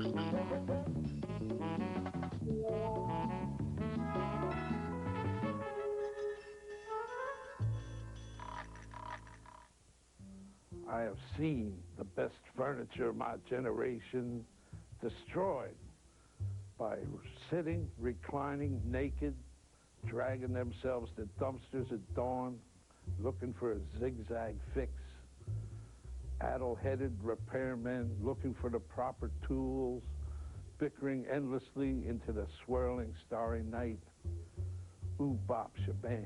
I have seen the best furniture of my generation destroyed by sitting, reclining, naked, dragging themselves to dumpsters at dawn, looking for a zigzag fix. Addle-headed repairmen looking for the proper tools, bickering endlessly into the swirling starry night. Ooh, bop, shabam.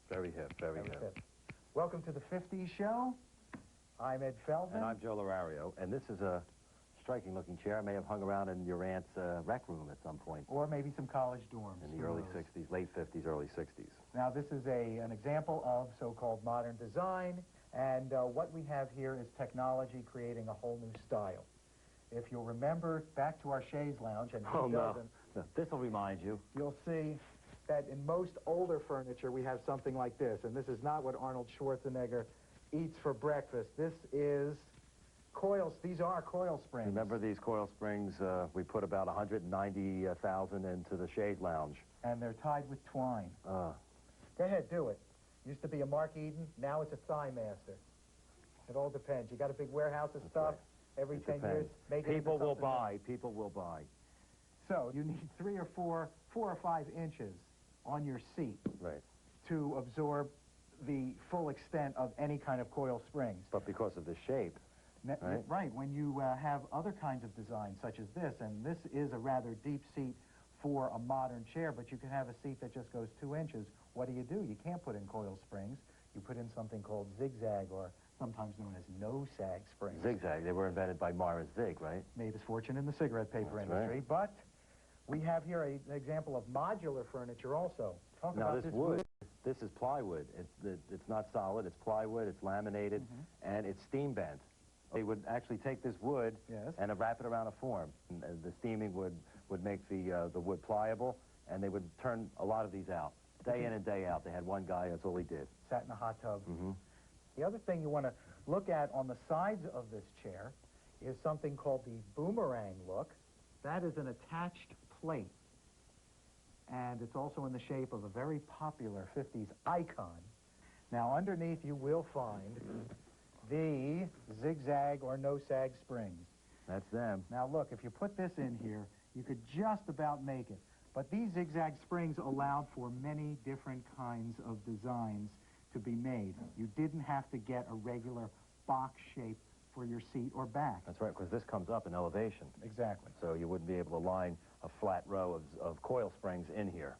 Very hip, very hip. Welcome to the 50s show. I'm Ed Feldman. And I'm Joe Lorario. And this is a striking-looking chair. It may have hung around in your aunt's rec room at some point. Or maybe some college dorms. In the early 60s, late 50s, early 60s. Now, this is an example of so-called modern design. And what we have here is technology creating a whole new style. If you'll remember back to our chaise lounge, and who doesn't, no. This will remind you. You'll see that in most older furniture, we have something like this. And this is not what Arnold Schwarzenegger eats for breakfast. This is coils. These are coil springs. Remember these coil springs? We put about 190,000 into the chaise lounge. And they're tied with twine. Go ahead, do it. Used to be a Mark Eden. Now it's a Thigh Master. It all depends. You got a big warehouse of stuff. Right. Every 10 years, make it People will buy. else. People will buy. So you need 3 or 4 or 5 inches on your seat, right, to absorb the full extent of any kind of coil springs. But because of the shape, right? Right. When you have other kinds of designs such as this, and this is a rather deep seat for a modern chair, but you can have a seat that just goes 2 inches. What do? You can't put in coil springs. You put in something called zigzag, or sometimes known as no-sag springs. Zigzag. They were invented by Morris Zig, right? Made his fortune in the cigarette paper industry. Right. But we have here an example of modular furniture also. Talk now about this wood, this is plywood. It's not solid, it's plywood, it's laminated, and it's steam bent. They would actually take this wood and wrap it around a form. And the steaming would make the wood pliable, and they would turn a lot of these out. Day in and day out. They had one guy, that's all he did. Sat in a hot tub. The other thing you want to look at on the sides of this chair is something called the boomerang look. That is an attached plate, and it's also in the shape of a very popular 50s icon. Now, underneath you will find the zigzag or no-sag springs. That's them. Now, look, if you put this in here, you could just about make it. But these zigzag springs allowed for many different kinds of designs to be made. You didn't have to get a regular box shape for your seat or back. That's right, because this comes up in elevation. Exactly. So you wouldn't be able to line a flat row of coil springs in here.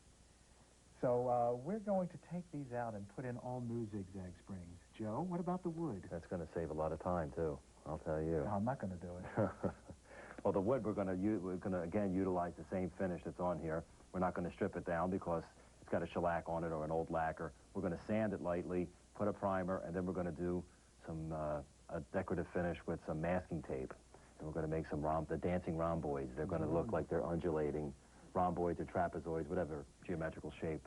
So we're going to take these out and put in all new zigzag springs. Joe, what about the wood? That's going to save a lot of time, too, I'll tell you. No, I'm not going to do it. Well, the wood, we're going to, again, utilize the same finish that's on here. We're not going to strip it down because it's got a shellac on it or an old lacquer. We're going to sand it lightly, put a primer, and then we're going to do some a decorative finish with some masking tape. And we're going to make some the dancing rhomboids. They're going to look like they're undulating rhomboids or trapezoids, whatever geometrical shape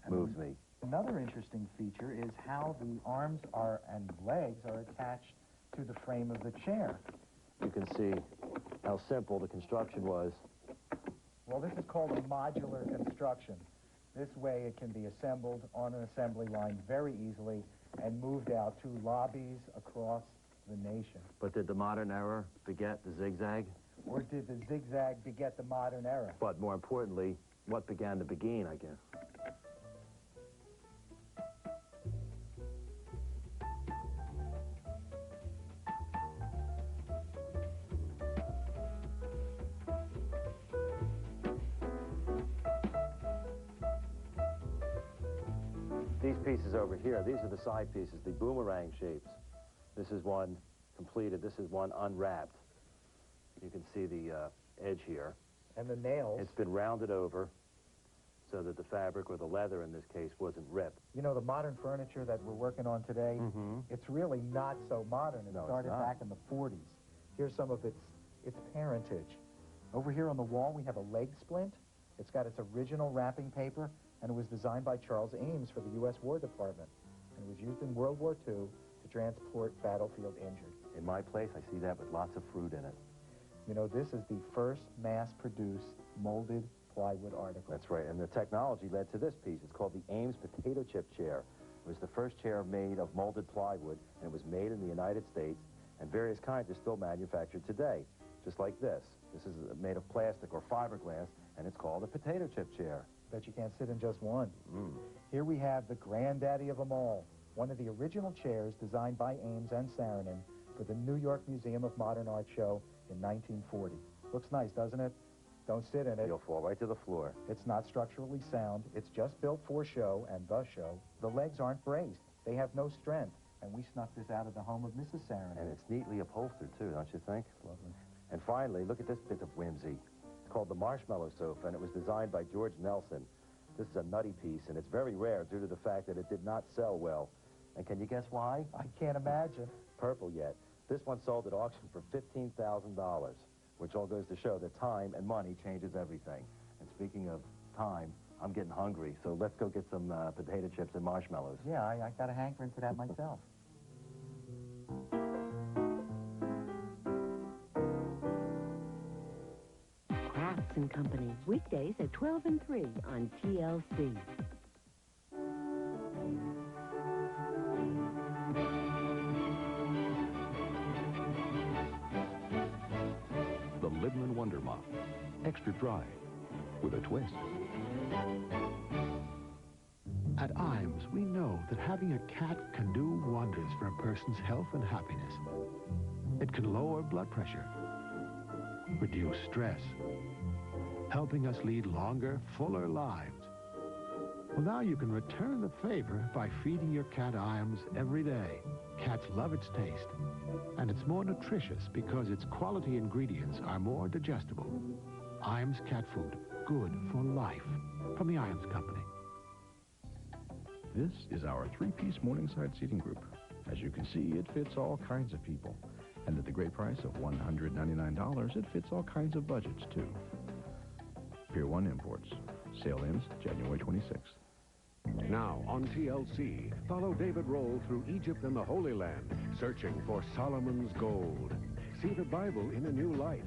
moves me. Another interesting feature is how the arms and legs are attached to the frame of the chair. You can see how simple the construction was. Well, this is called a modular construction. This way it can be assembled on an assembly line very easily and moved out to lobbies across the nation. But did the modern era beget the zigzag? Or did the zigzag beget the modern era? But more importantly, what began the beguine, I guess? These pieces over here, these are the side pieces, the boomerang shapes. This is one completed. This is one unwrapped. You can see the edge here. And the nails. It's been rounded over so that the fabric, or the leather in this case, wasn't ripped. You know, the modern furniture that we're working on today, it's really not so modern. It started back in the 40s. Here's some of its parentage. Over here on the wall, we have a leg splint. It's got its original wrapping paper, and it was designed by Charles Ames for the U.S. War Department. And it was used in World War II to transport battlefield injured. In my place, I see that with lots of fruit in it. You know, this is the first mass-produced molded plywood article. That's right, and the technology led to this piece. It's called the Ames potato chip chair. It was the first chair made of molded plywood, and it was made in the United States, and various kinds are still manufactured today, just like this. This is made of plastic or fiberglass, and it's called a potato chip chair. Bet you can't sit in just one. Here we have the granddaddy of them all, one of the original chairs designed by Ames and Saarinen for the New York Museum of Modern Art show in 1940. Looks nice, doesn't it? Don't sit in it. You'll fall right to the floor. It's not structurally sound. It's just built for show and the show. The legs aren't braced. They have no strength. And we snuck this out of the home of Mrs. Saarinen. And it's neatly upholstered, too, don't you think? Lovely. And finally, look at this bit of whimsy. It's called the Marshmallow Sofa, and it was designed by George Nelson. This is a nutty piece, and it's very rare due to the fact that it did not sell well. And can you guess why? I can't imagine. Purple yet. This one sold at auction for $15,000, which all goes to show that time and money changes everything. And speaking of time, I'm getting hungry, so let's go get some potato chips and marshmallows. Yeah, I got a hankering for that myself. Crafts and Company, weekdays at 12 and 3 on TLC. The Libman Wonder Mop, extra dry, with a twist. At Iams, we know that having a cat can do wonders for a person's health and happiness. It can lower blood pressure, reduce stress, helping us lead longer, fuller lives. Well, now you can return the favor by feeding your cat Iams every day. Cats love its taste, and it's more nutritious because its quality ingredients are more digestible. Iams cat food, good for life. From the Iams Company. This is our three-piece Morningside seating group. As you can see, it fits all kinds of people. And at the great price of $199, it fits all kinds of budgets, too. Pier 1 Imports. Sale ends January 26th. Now, on TLC, follow David Roll through Egypt and the Holy Land, searching for Solomon's gold. See the Bible in a new light.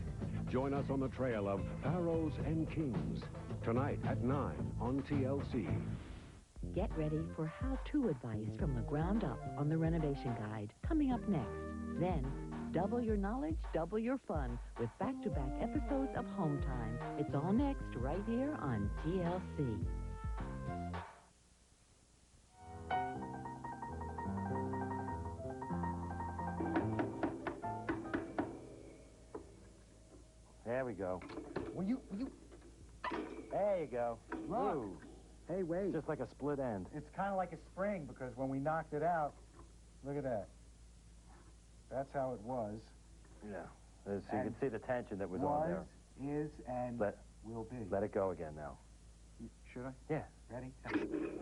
Join us on the trail of pharaohs and kings. Tonight at 9 on TLC. Get ready for how-to advice from the ground up on the Renovation Guide, coming up next. Then, double your knowledge, double your fun with back-to-back episodes of Home Time. It's all next right here on TLC. There we go. Will you... There you go. Look. Ooh. Hey, wait. Just like a split end. It's kind of like a spring, because when we knocked it out, look at that. That's how it was. Yeah. So you can see the tension that was on there. Is, and will be. Let it go again now. Should I? Yeah. Ready?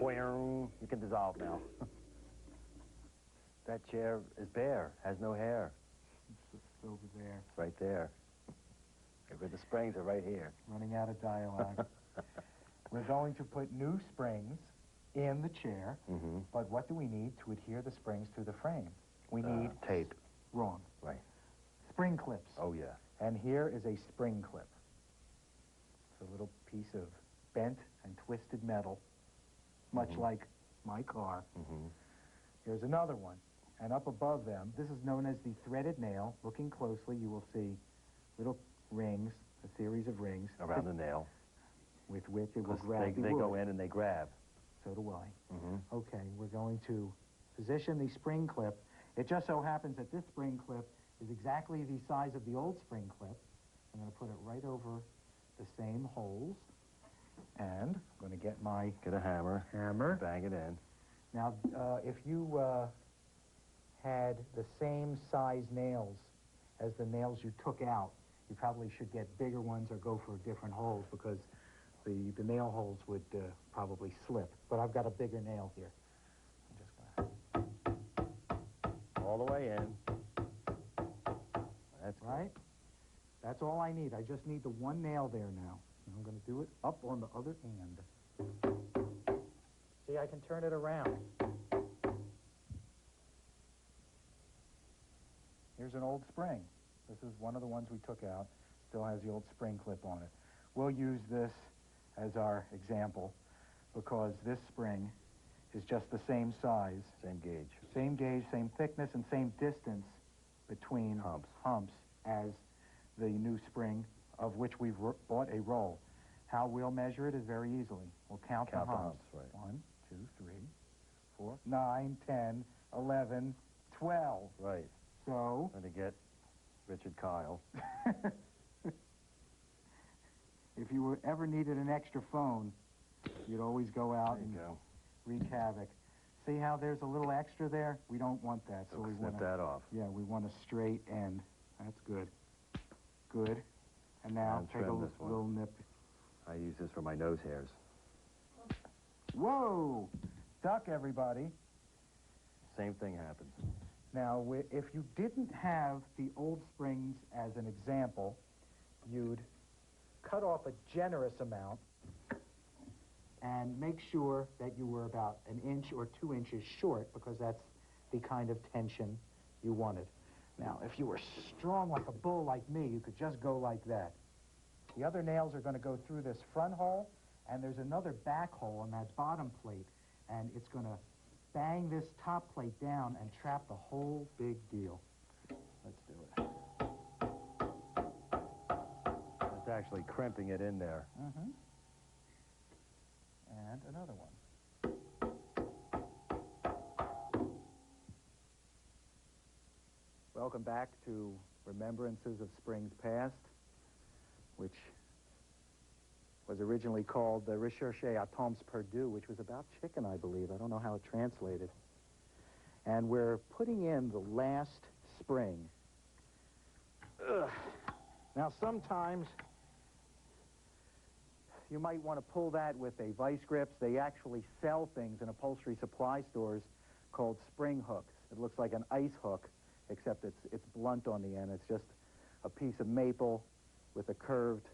Boing. You can dissolve now. That chair is bare, has no hair. It's over there. It's right there. The springs are right here. Running out of dialogue. We're going to put new springs in the chair, but what do we need to adhere the springs to the frame? We need... tape. Wrong. Right. Spring clips. Oh, yeah. And here is a spring clip. It's a little piece of bent and twisted metal, much like my car. Here's another one. And up above them, this is known as the threaded nail. Looking closely, you will see little rings, a series of rings. Around the nail. With which it will grab the They wood. go in and they grab. So do I. Okay, we're going to position the spring clip. It just so happens that this spring clip is exactly the size of the old spring clip. I'm going to put it right over the same holes. And I'm going to get my... Get a hammer. Bang it in. Now, if you had the same size nails as the nails you took out, you probably should get bigger ones or go for different holes, because the nail holes would probably slip. But I've got a bigger nail here. I'm just gonna... All the way in. That's good. Right? That's all I need. I just need the one nail there now. And I'm going to do it up on the other end. See, I can turn it around. Here's an old spring. This is one of the ones we took out. Still has the old spring clip on it. We'll use this as our example because this spring is just the same size. Same gauge. Same gauge, same thickness, and same distance between humps as the new spring, of which we've bought a roll. How we'll measure it is very easily. We'll count the humps. Right. 1, 2, 3, 4, 9, 10, 11, 12. Right. So... And to get Richard Kyle. If you ever needed an extra phone, you'd always go out and wreak havoc. See how there's a little extra there? We don't want that, so we want that off. Yeah, we want a straight end. That's good. Good. And now take a little nip. I use this for my nose hairs. Whoa! Duck, everybody. Same thing happens. Now, if you didn't have the old springs as an example, you'd cut off a generous amount and make sure that you were about 1 inch or 2 inches short, because that's the kind of tension you wanted. Now, if you were strong like a bull like me, you could just go like that. The other nails are going to go through this front hole, and there's another back hole on that bottom plate, and it's going to bang this top plate down and trap the whole big deal. Let's do it. It's actually crimping it in there. Mm-hmm. And another one. Welcome back to Remembrances of Springs Past, which was originally called the Recherche à Temps Perdus, which was about chicken, I believe. I don't know how it translated. And we're putting in the last spring. Ugh. Now, sometimes you might want to pull that with a vice grips. They actually sell things in upholstery supply stores called spring hooks. It looks like an ice hook, except it's blunt on the end. It's just a piece of maple with a curved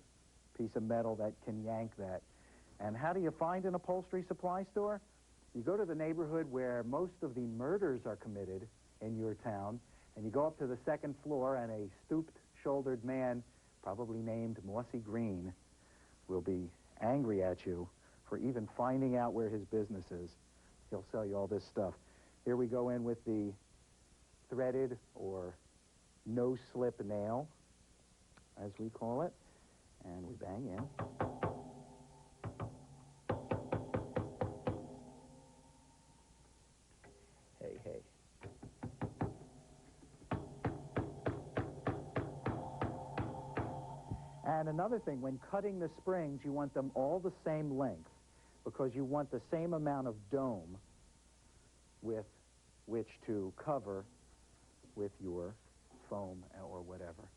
piece of metal that can yank that. And how do you find an upholstery supply store? You go to the neighborhood where most of the murders are committed in your town, and you go up to the second floor, and a stooped-shouldered man, probably named Mossy Green, will be angry at you for even finding out where his business is. He'll sell you all this stuff. Here we go in with the threaded or no-slip nail, as we call it, and we bang in. Hey, hey. And another thing, when cutting the springs, you want them all the same length, because you want the same amount of dome with which to cover with your foam or whatever.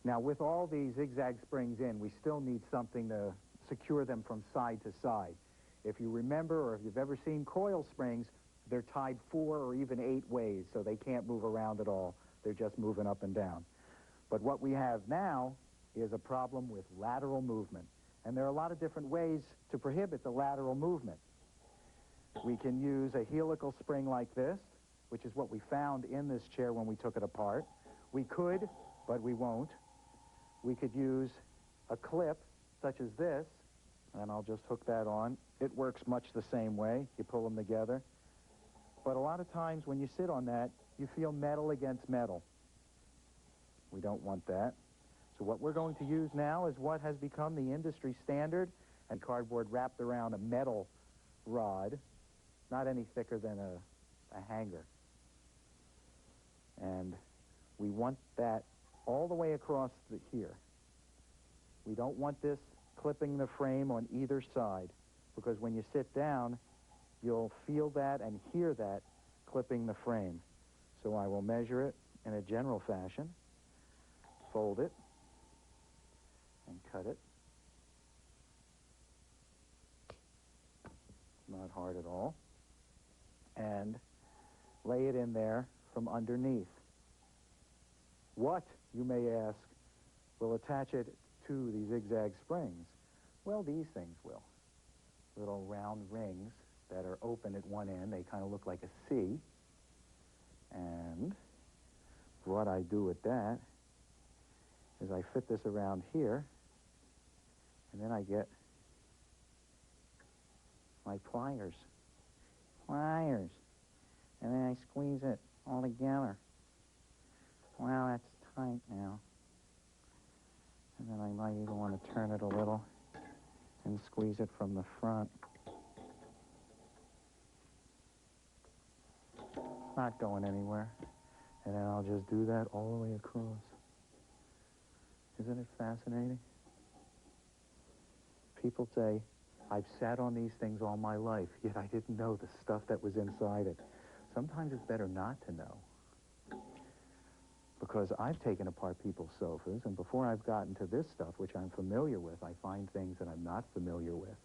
Now, with all these zigzag springs in, we still need something to secure them from side to side. If you remember, or if you've ever seen coil springs, they're tied 4 or even 8 ways, so they can't move around at all. They're just moving up and down. But what we have now is a problem with lateral movement. And there are a lot of different ways to prohibit the lateral movement. We can use a helical spring like this, which is what we found in this chair when we took it apart. We could, but we won't. We could use a clip such as this, and I'll just hook that on. It works much the same way. You pull them together. But a lot of times when you sit on that, you feel metal against metal. We don't want that. So what we're going to use now is what has become the industry standard, and cardboard wrapped around a metal rod, not any thicker than a hanger. And we want that all the way across here. We don't want this clipping the frame on either side, because when you sit down, you'll feel that and hear that clipping the frame. So I will measure it in a general fashion, fold it, and cut it. not hard at all, and lay it in there from underneath. What, you may ask, will attach it to the zigzag springs? Well, these things will. Little round rings that are open at one end. They kind of look like a C. And what I do with that is I fit this around here, and then I get my pliers. Pliers. And then I squeeze it all together. Wow, that's tight now. And then I might even want to turn it a little and squeeze it from the front. It's not going anywhere. And then I'll just do that all the way across. Isn't it fascinating? People say, I've sat on these things all my life, yet I didn't know the stuff that was inside it. Sometimes it's better not to know. Because I've taken apart people's sofas, and before I've gotten to this stuff, which I'm familiar with, I find things that I'm not familiar with.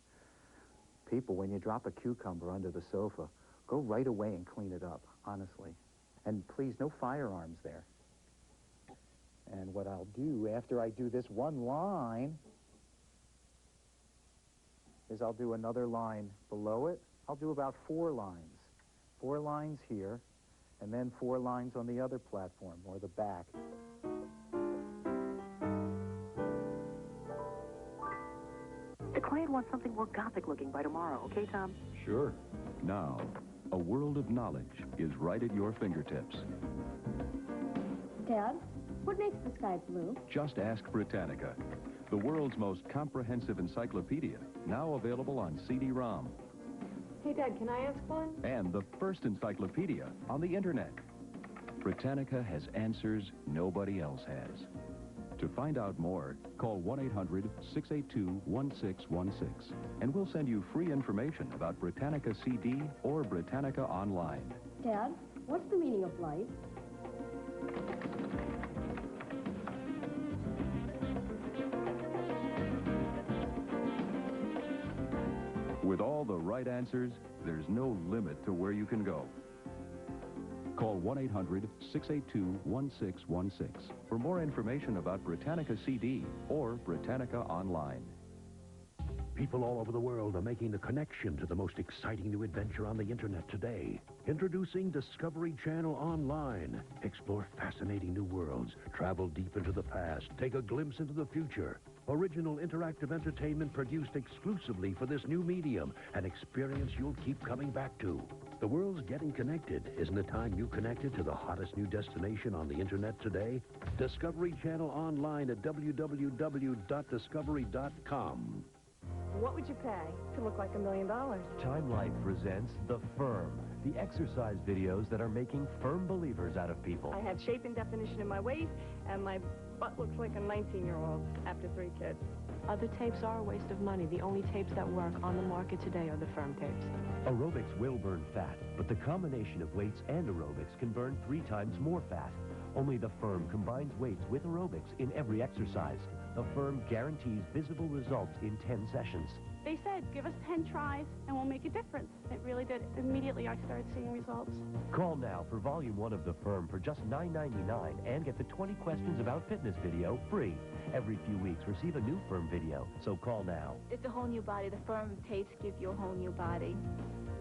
People, when you drop a cucumber under the sofa, go right away and clean it up, honestly. And please, no firearms there. And what I'll do after I do this one line is I'll do another line below it. I'll do about 4 lines. 4 lines here, and then 4 lines on the other platform, or the back. The client wants something more Gothic looking by tomorrow, okay, Tom? Sure. Now, a world of knowledge is right at your fingertips. Dad, what makes the sky blue? Just ask Britannica, the world's most comprehensive encyclopedia, now available on CD-ROM. Hey, Dad, can I ask one? And the first encyclopedia on the internet. Britannica has answers nobody else has. To find out more, call 1-800-682-1616, and we'll send you free information about Britannica CD or Britannica Online. Dad, what's the meaning of life? With all the right answers, there's no limit to where you can go. Call 1-800-682-1616 for more information about Britannica CD or Britannica Online. People all over the world are making the connection to the most exciting new adventure on the internet today. Introducing Discovery Channel Online. Explore fascinating new worlds, travel deep into the past, take a glimpse into the future. Original interactive entertainment produced exclusively for this new medium, an experience you'll keep coming back to. The world's getting connected. Isn't it time you connected to the hottest new destination on the internet today? Discovery Channel Online at www.discovery.com. What would you pay to look like $1 million? Time Life presents The Firm, the exercise videos that are making firm believers out of people. I have shape and definition in my waist, and my butt looks like a 19-year-old after 3 kids. Other tapes are a waste of money. The only tapes that work on the market today are the Firm tapes. Aerobics will burn fat, but the combination of weights and aerobics can burn 3 times more fat. Only the Firm combines weights with aerobics in every exercise. The Firm guarantees visible results in 10 sessions. They said, give us 10 tries and we'll make a difference. It really did. Immediately, I started seeing results. Call now for Volume 1 of The Firm for just $9.99 and get the 20 questions about fitness video free. Every few weeks, receive a new Firm video, so call now. It's a whole new body. The Firm tapes give you a whole new body.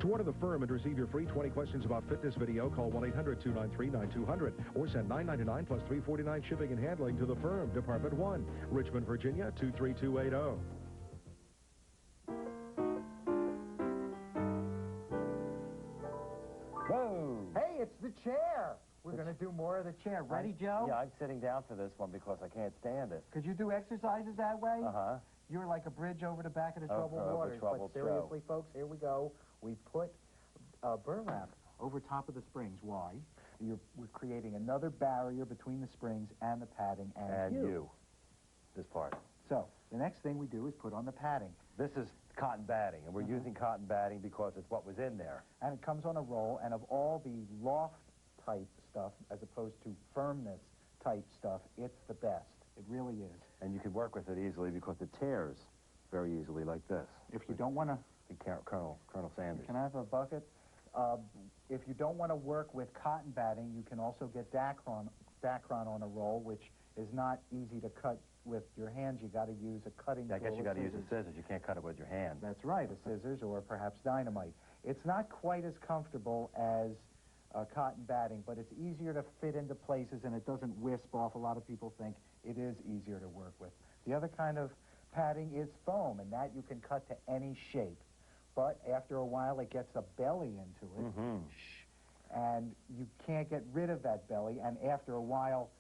To order The Firm and receive your free 20 questions about fitness video, call 1-800-293-9200 or send $9.99 plus $3.49 shipping and handling to The Firm, Department 1, Richmond, Virginia, 23280. Whoa! Hey, it's the chair! We're going to do more of the chair. Ready, Joe? Yeah, I'm sitting down for this one because I can't stand it. Could you do exercises that way? Uh-huh. You're like a bridge over the back of the troubled over waters. troubled But seriously, folks, here we go. We put burlap over top of the springs. Why? We're creating another barrier between the springs and the padding and you. This part. So, the next thing we do is put on the padding. This is cotton batting, and we're using cotton batting because it's what was in there. And it comes on a roll, and of all the loft-type stuff, as opposed to firmness-type stuff, it's the best. It really is. And you can work with it easily because it tears very easily like this. If you don't want to Colonel Sanders. Can I have a bucket? If you don't want to work with cotton batting, you can also get Dacron on a roll, which is not easy to cut with your hands. You got to use a cutting tool. I guess you got to use the scissors. You can't cut it with your hand. That's right, a scissors or perhaps dynamite. It's not quite as comfortable as cotton batting, but it's easier to fit into places and it doesn't wisp off. A lot of people think it is easier to work with. The other kind of padding is foam, and that you can cut to any shape. But after a while, it gets a belly into it, and you can't get rid of that belly, and after a while,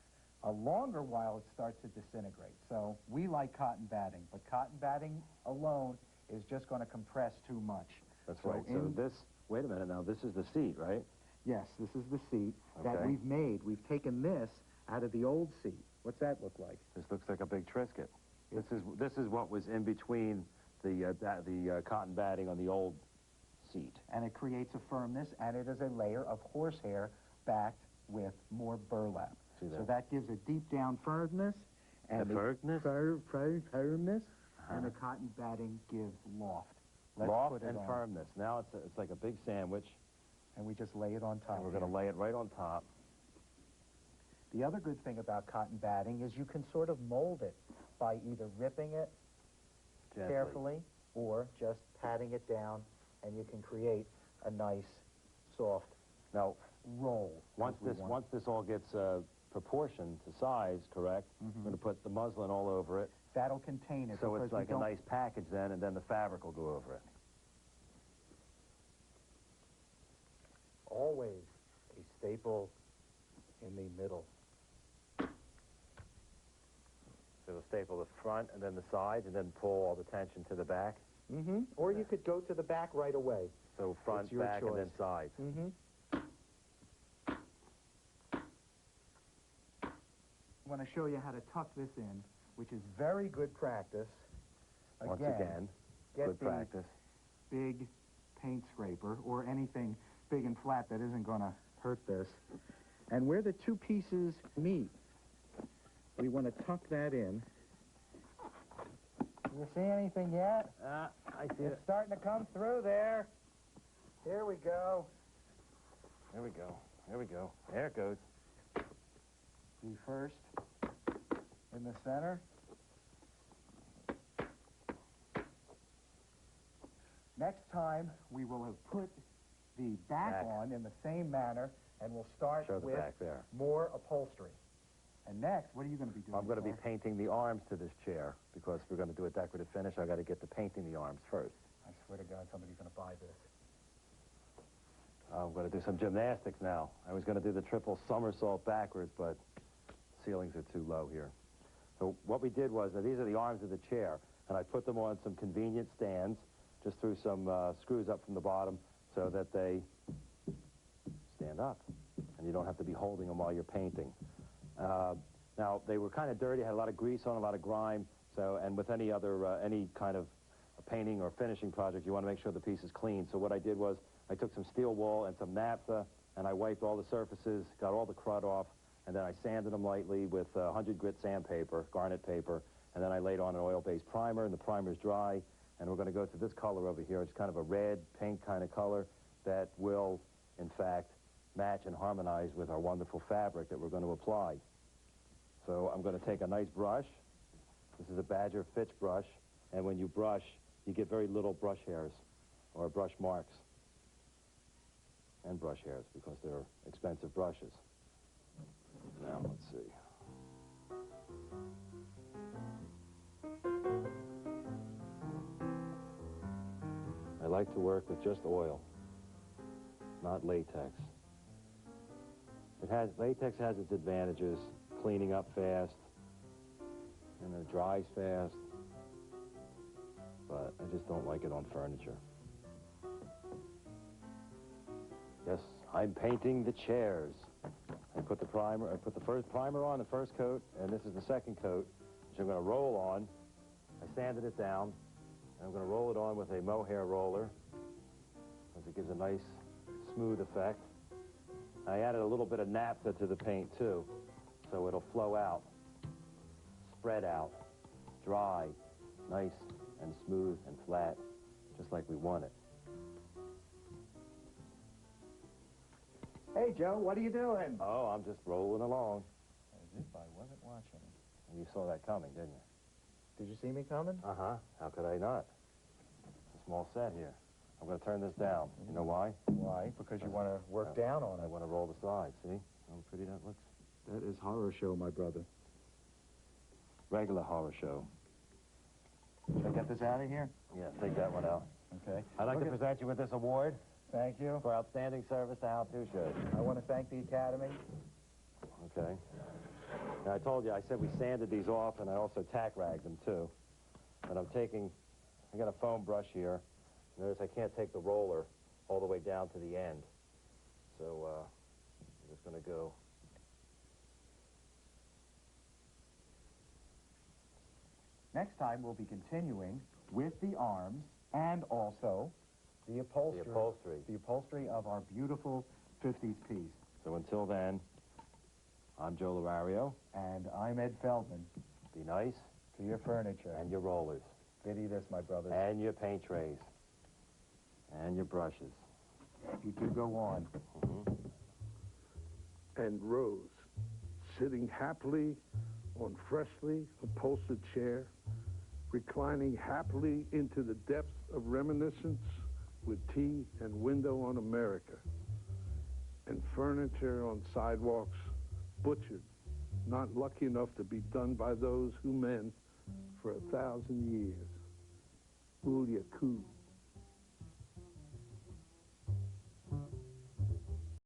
a longer while, it starts to disintegrate. So we like cotton batting, but cotton batting alone is just going to compress too much. That's right. So this, wait a minute now, this is the seat, right? Yes, this is the seat that we've made. We've taken this out of the old seat. What's that look like? This looks like a big Triscuit. This is what was in between the cotton batting on the old seat. And it creates a firmness, and it is a layer of horsehair backed with more burlap. So that gives a deep down firmness. And firmness? Firmness. And the cotton batting gives loft. Loft and firmness. Now it's like a big sandwich. And we just lay it on top. And we're going to lay it right on top. The other good thing about cotton batting is you can sort of mold it by either ripping it carefully or just patting it down, and you can create a nice, soft roll. Once this all gets proportioned to size, correct? We're going to put the muslin all over it. That'll contain it. So it's like a nice package then, and then the fabric will go over it. Always a staple in the middle. So we'll staple the front and then the sides and then pull all the tension to the back? Or you could go to the back right away. So front, back, and then sides. I want to show you how to tuck this in, which is very good practice. Once again, good practice. Big paint scraper or anything big and flat that isn't going to hurt this. And where the two pieces meet, we want to tuck that in. You see anything yet? I see it. It's starting to come through there. Here we go. There we go. There we go. There it goes. The first in the center. Next time, we will have put the back on in the same manner, and we'll start with more upholstery. And next, what are you going to be doing? I'm going to be painting the arms to this chair, because we're going to do a decorative finish. I've got to get to painting the arms first. I swear to God, somebody's going to buy this. I'm going to do some gymnastics now. I was going to do the triple somersault backwards, but ceilings are too low here. So what we did was, now these are the arms of the chair, and I put them on some convenient stands, just threw some screws up from the bottom so that they stand up, and you don't have to be holding them while you're painting. Now, they were kind of dirty, had a lot of grease on, a lot of grime, so, and with any other, any kind of painting or finishing project, you want to make sure the piece is clean. So what I did was, I took some steel wool and some naphtha, and I wiped all the surfaces, got all the crud off, and then I sanded them lightly with 100 grit sandpaper, garnet paper, and then I laid on an oil-based primer, and the primer's dry, and we're going to go to this color over here. It's kind of a red, pink kind of color that will, in fact, match and harmonize with our wonderful fabric that we're going to apply. So I'm going to take a nice brush. This is a Badger Fitch brush, and when you brush, you get very little brush hairs or brush marks and brush hairs because they're expensive brushes. Now, let's see. I like to work with just oil, not latex. Latex has its advantages, cleaning up fast, and it dries fast, but I just don't like it on furniture. Yes, I'm painting the chairs. I put the primer, I put the first primer on, the first coat, and this is the second coat, which I'm going to roll on. I sanded it down, and I'm going to roll it on with a mohair roller, because it gives a nice, smooth effect. I added a little bit of naphtha to the paint, too, so it'll flow out, spread out, dry, nice and smooth and flat, just like we want it. Hey, Joe, what are you doing? Oh, I'm just rolling along. As if I wasn't watching. You saw that coming, didn't you? Did you see me coming? Uh-huh. How could I not? It's a small set here. I'm going to turn this down. You know why? Why? Because you want to work down on I it. want to roll the sides. See how pretty that looks? That is horror show, my brother. Regular horror show. Should I get this out of here? Yeah, take that one out. Okay. I'd like to present you with this award Thank you. for outstanding service to how-to shows. I want to thank the Academy. Okay. Now, I told you, I said we sanded these off, and I also tack ragged them, too. And I got a foam brush here. Notice I can't take the roller all the way down to the end. So, I'm just going to go. Next time, we'll be continuing with the arms and also the upholstery. The upholstery. The upholstery of our beautiful 50s piece. So until then, I'm Joe Lorario. And I'm Ed Feldman. Be nice. To your furniture. And your rollers. Pity this, my brothers. And your paint trays. And your brushes. You do go on. And Rose, sitting happily on freshly upholstered chair, reclining happily into the depths of reminiscence with tea and window on America, and furniture on sidewalks, butchered, not lucky enough to be done by those who men for 1,000 years. Ooh, ya coo.